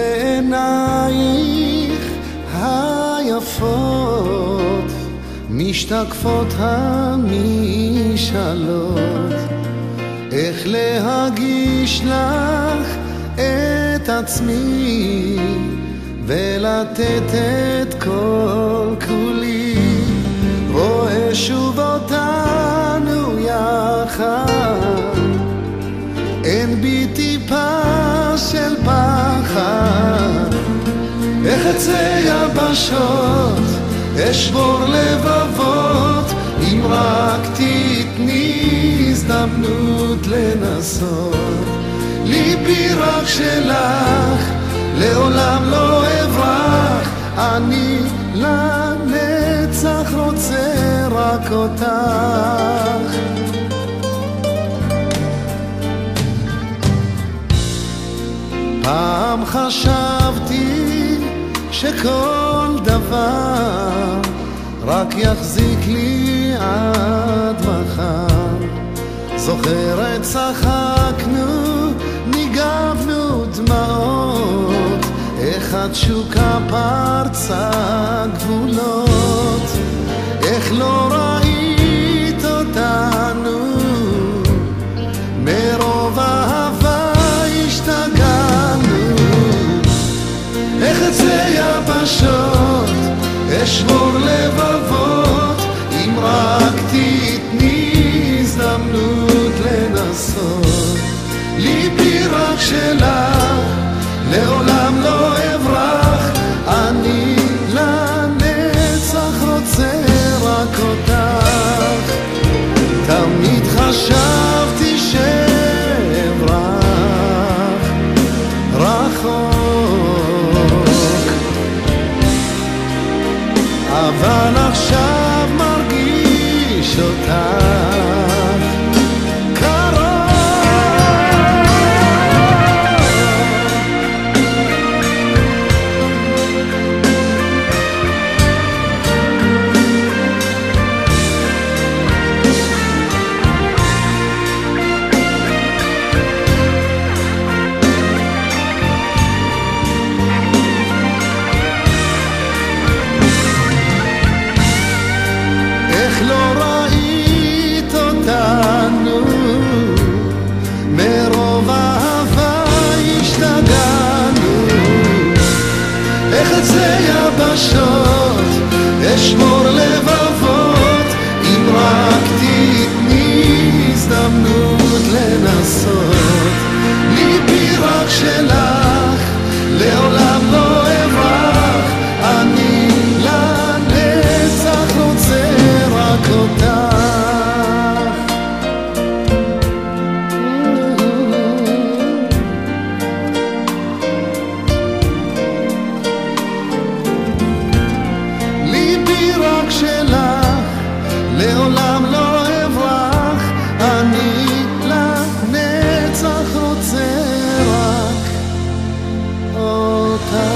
בעינייך היפות משתקפות המשאלות, איך להגיש לך את עצמי ולתת את כל כולי. רואה שוב אותנו יחד, אין בי טיפה של פחד. איך אצא יבשות, אשבור לבבות, אם רק תתני הזדמנות לנסות. ליבי רק שלך, לעולם לא אברח, אני לנצח רוצה רק אותך. פעם חשבתי שכל דבר רק יחזיק לי עד מחר. זוכרת צחקנו, ניגבנו דמעות, איך התשוקה פרצה גבולות. איך לא ראית אותנו, מרוב אהבה השתגענו. איך אצא יבשות, אשבור לבבות, אם רק תתני הזדמנות לנסות. ליבי רק שלך, לעולם לא אברח, אני לנצח רוצה רק אותך. תמיד חשבתי שאברח רחוק, אבל עכשיו מרגיש אותך אשבור לבבות, אם רק תתני הזדמנות לנסות. ליבי רק שלך, לעולם לא אברח, אני לנצח רוצה רק אותך. לעולם לא אברח, אני לנצח רוצה רק אותך.